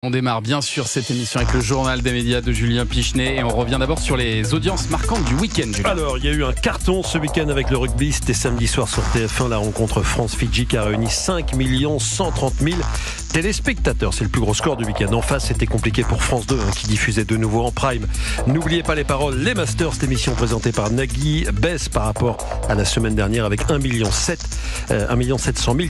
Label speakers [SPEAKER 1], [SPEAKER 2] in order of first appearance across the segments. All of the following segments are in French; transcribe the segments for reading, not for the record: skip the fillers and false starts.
[SPEAKER 1] On démarre bien sûr cette émission avec le journal des médias de Julien Pichenet et on revient d'abord sur les audiences marquantes du week-end. Julien.
[SPEAKER 2] Alors, il y a eu un carton ce week-end avec le rugby. C'était samedi soir sur TF1, la rencontre France-Fidji qui a réuni 5 130 000 téléspectateurs. C'est le plus gros score du week-end. En face, c'était compliqué pour France 2 qui diffusait de nouveau en prime. N'oubliez pas les paroles, les Masters, cette émission présentée par Nagui baisse par rapport à la semaine dernière avec 1,7 million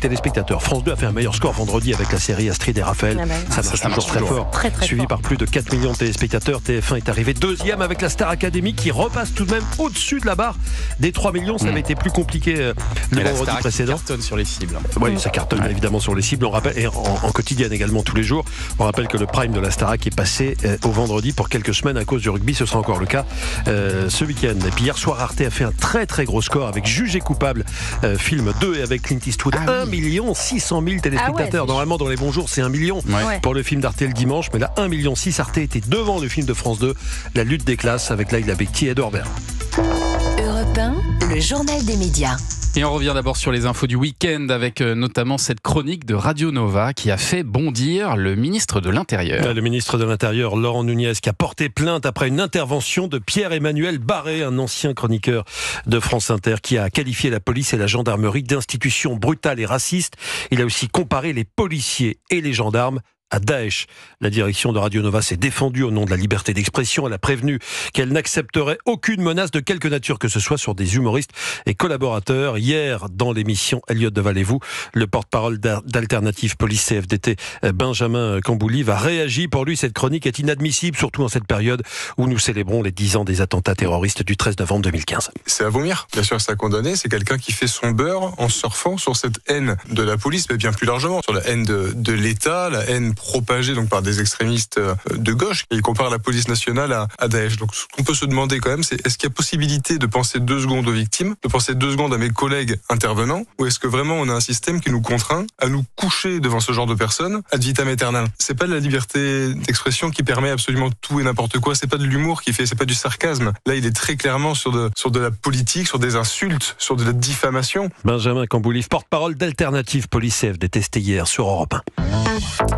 [SPEAKER 2] téléspectateurs. France 2 a fait un meilleur score vendredi avec la série Astrid et Raphaël. Ça marche toujours très fort.
[SPEAKER 3] Très
[SPEAKER 2] Suivi
[SPEAKER 3] fort.
[SPEAKER 2] Par plus de 4 millions de téléspectateurs. TF1 est arrivé deuxième avec la Star Academy qui repasse tout de même au-dessus de la barre des 3 millions. Ça avait été plus compliqué le vendredi précédent.
[SPEAKER 1] Ça cartonne sur les cibles.
[SPEAKER 2] Oui, ça cartonne évidemment sur les cibles. On rappelle, et en quotidienne également tous les jours. On rappelle que le prime de la Starac est passé au vendredi pour quelques semaines à cause du rugby. Ce sera encore le cas ce week-end. Et puis hier soir, Arte a fait un très très gros score avec Jugé coupable, film 2 et avec Clint Eastwood. 1 600 000 téléspectateurs. Normalement, dans les bons jours, c'est 1 million pour le film d'Arte le dimanche. Mais là, 1,6 million. Arte était devant le film de France 2, La lutte des classes, avec Laïla Bekti et Edouard Baird.
[SPEAKER 3] Europe 1, le journal des médias.
[SPEAKER 1] Et on revient d'abord sur les infos du week-end avec notamment cette chronique de Radio Nova qui a fait bondir le ministre de l'Intérieur.
[SPEAKER 2] Le ministre de l'Intérieur, Laurent Nunez, qui a porté plainte après une intervention de Pierre-Emmanuel Barré, un ancien chroniqueur de France Inter, qui a qualifié la police et la gendarmerie d'institutions brutales et racistes. Il a aussi comparé les policiers et les gendarmes à Daesh. La direction de Radio Nova s'est défendue au nom de la liberté d'expression. Elle a prévenu qu'elle n'accepterait aucune menace de quelque nature que ce soit sur des humoristes et collaborateurs. Hier, dans l'émission Elliott de Valez-vous, le porte-parole d'Alternative Police CFDT, Benjamin Camboulive, a réagi. Pour lui, cette chronique est inadmissible, surtout en cette période où nous célébrons les 10 ans des attentats terroristes du 13 novembre 2015.
[SPEAKER 4] C'est à vomir. Bien sûr, c'est à condamner. C'est quelqu'un qui fait son beurre en surfant sur cette haine de la police, mais bien plus largement, sur la haine de l'État, la haine propagée donc par des extrémistes de gauche. Il compare la police nationale à Daesh. Donc ce qu'on peut se demander quand même, c'est est-ce qu'il y a possibilité de penser 2 secondes aux victimes, de penser 2 secondes à mes collègues intervenants, ou est-ce que vraiment on a un système qui nous contraint à nous coucher devant ce genre de personnes ad vitam aeternam? C'est pas de la liberté d'expression qui permet absolument tout et n'importe quoi. C'est pas de l'humour qui fait, c'est pas du sarcasme. Là, il est très clairement sur de la politique, sur des insultes, sur de la diffamation.
[SPEAKER 2] Benjamin Camboulive, porte-parole d'Alternative Police CFDT, c'était hier sur Europe 1.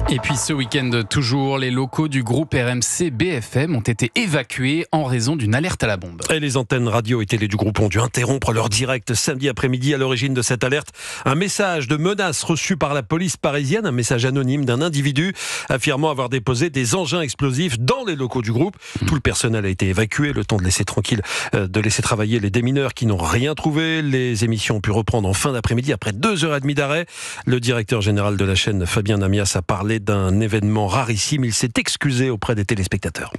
[SPEAKER 1] Et puis ce week-end toujours, les locaux du groupe RMC BFM ont été évacués en raison d'une alerte à la bombe.
[SPEAKER 2] Et les antennes radio et télé du groupe ont dû interrompre leur direct samedi après-midi. À l'origine de cette alerte, un message de menace reçu par la police parisienne, un message anonyme d'un individu affirmant avoir déposé des engins explosifs dans les locaux du groupe. Tout le personnel a été évacué, le temps de laisser travailler les démineurs qui n'ont rien trouvé. Les émissions ont pu reprendre en fin d'après-midi après 2h30 d'arrêt. Le directeur général de la chaîne, Fabien Namias, a parlé d'un événement rarissime. Il s'est excusé auprès des téléspectateurs.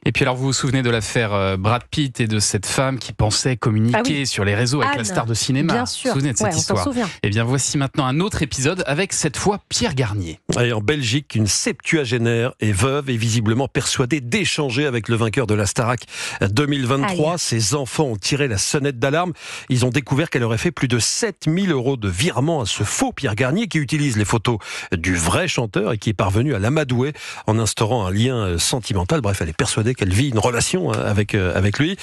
[SPEAKER 1] Et puis alors vous vous souvenez de l'affaire Brad Pitt et de cette femme qui pensait communiquer sur les réseaux avec la star de cinéma.
[SPEAKER 3] Bien sûr.
[SPEAKER 1] Vous vous souvenez de cette histoire?
[SPEAKER 3] On s'en souvient.
[SPEAKER 1] Eh bien voici maintenant un autre épisode avec cette fois Pierre Garnier.
[SPEAKER 2] Et en Belgique, une septuagénaire est veuve et visiblement persuadée d'échanger avec le vainqueur de la Starac 2023. Ses enfants ont tiré la sonnette d'alarme. Ils ont découvert qu'elle aurait fait plus de 7 000 € de virement à ce faux Pierre Garnier qui utilise les photos du vrai chanteur et qui est parvenu à l'amadouer en instaurant un lien sentimental. Bref, elle est persuadée qu'elle vit une relation avec lui.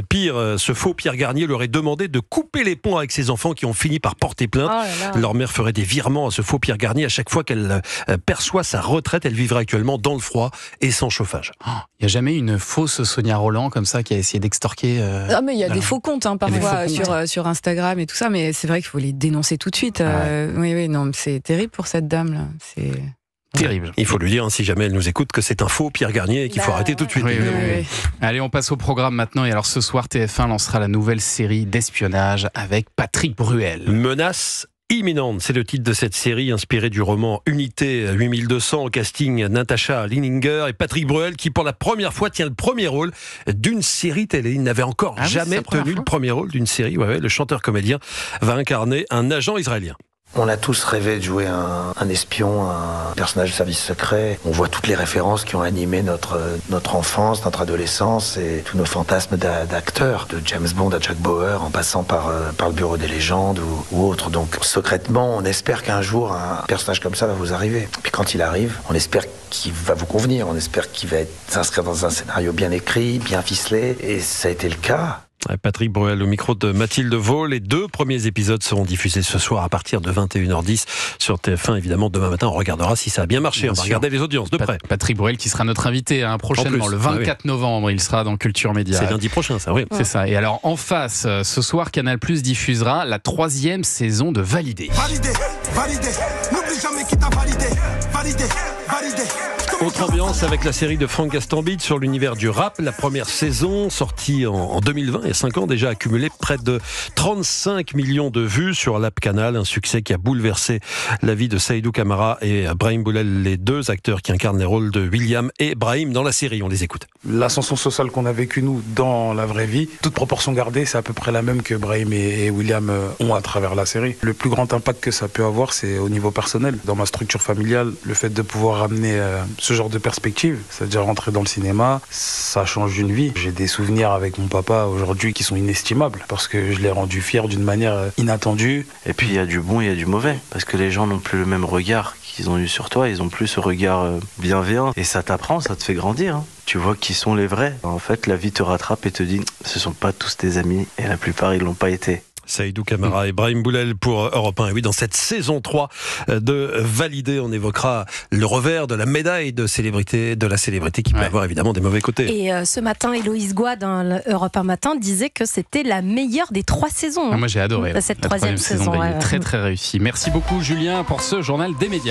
[SPEAKER 2] Pire, ce faux Pierre Garnier leur est demandé de couper les ponts avec ses enfants qui ont fini par porter plainte. Leur mère ferait des virements à ce faux Pierre Garnier à chaque fois qu'elle perçoit sa retraite. Elle vivrait actuellement dans le froid et sans chauffage. Il
[SPEAKER 1] n'y a jamais une fausse Sonia Roland comme ça qui a essayé d'extorquer
[SPEAKER 3] mais il y a des faux comptes parfois sur Instagram et tout ça, mais c'est vrai qu'il faut les dénoncer tout de suite. Non, c'est terrible pour cette dame là. C'est
[SPEAKER 1] terrible.
[SPEAKER 2] Il faut lui dire, si jamais elle nous écoute, que c'est un faux Pierre Garnier et qu'il faut arrêter tout de suite.
[SPEAKER 1] Oui. Allez, on passe au programme maintenant. Et alors ce soir, TF1 lancera la nouvelle série d'espionnage avec Patrick Bruel.
[SPEAKER 2] Menace imminente, c'est le titre de cette série inspirée du roman Unité 8200 au casting Natasha Lininger et Patrick Bruel qui pour la première fois tient le premier rôle d'une série télé. Il n'avait encore jamais tenu le premier rôle d'une série. Le chanteur-comédien va incarner un agent israélien.
[SPEAKER 5] On a tous rêvé de jouer un espion, un personnage de service secret. On voit toutes les références qui ont animé notre enfance, notre adolescence et tous nos fantasmes d'acteurs, de James Bond à Jack Bauer, en passant par le Bureau des légendes ou autre. Donc secrètement, on espère qu'un jour un personnage comme ça va vous arriver. Puis quand il arrive, on espère qu'il va vous convenir, on espère qu'il va s'inscrire dans un scénario bien écrit, bien ficelé. Et ça a été le cas.
[SPEAKER 2] Patrick Bruel au micro de Mathilde Vaux. Les 2 premiers épisodes seront diffusés ce soir à partir de 21h10 sur TF1. Évidemment, demain matin, on regardera si ça a bien marché. On va regarder les audiences de près.
[SPEAKER 1] Patrick Bruel qui sera notre invité prochainement, le 24 novembre. Il sera dans Culture Média.
[SPEAKER 2] C'est lundi prochain, ça, oui.
[SPEAKER 1] C'est ça. Et alors, en face, ce soir, Canal+ diffusera la 3e saison de Validé.
[SPEAKER 6] Validé, n'oublie jamais qui t'a validé. Validé.
[SPEAKER 2] Autre ambiance avec la série de Franck Gastambide sur l'univers du rap. La première saison, sortie en 2020, il y a 5 ans, déjà accumulé près de 35 millions de vues sur l'App Canal. Un succès qui a bouleversé la vie de Seydou Camara et Brahim Boulel, les 2 acteurs qui incarnent les rôles de William et Brahim dans la série. On les écoute.
[SPEAKER 7] L'ascension sociale qu'on a vécue, nous, dans la vraie vie, toute proportion gardée, c'est à peu près la même que Brahim et William ont à travers la série. Le plus grand impact que ça peut avoir, c'est au niveau personnel. Dans ma structure familiale, le fait de pouvoir amener ce genre de perspective, c'est-à-dire rentrer dans le cinéma, ça change une vie. J'ai des souvenirs avec mon papa aujourd'hui qui sont inestimables parce que je l'ai rendu fier d'une manière inattendue.
[SPEAKER 8] Et puis il y a du bon, il y a du mauvais, parce que les gens n'ont plus le même regard qu'ils ont eu sur toi, ils ont plus ce regard bienveillant et ça t'apprend, ça te fait grandir. Tu vois qui sont les vrais. En fait, la vie te rattrape et te dit, ce sont pas tous tes amis et la plupart ils l'ont pas été.
[SPEAKER 2] Seydou Camara et Brahim Boulel pour Europe 1. Et oui, dans cette saison 3 de Validé, on évoquera le revers de la médaille de la célébrité qui peut avoir évidemment des mauvais côtés.
[SPEAKER 9] Et ce matin, Héloïse Goua dans Europe 1 Matin disait que c'était la meilleure des 3 saisons.
[SPEAKER 1] Moi j'ai adoré
[SPEAKER 9] cette 3e saison.
[SPEAKER 1] Très très réussie. Merci beaucoup Julien pour ce journal des médias.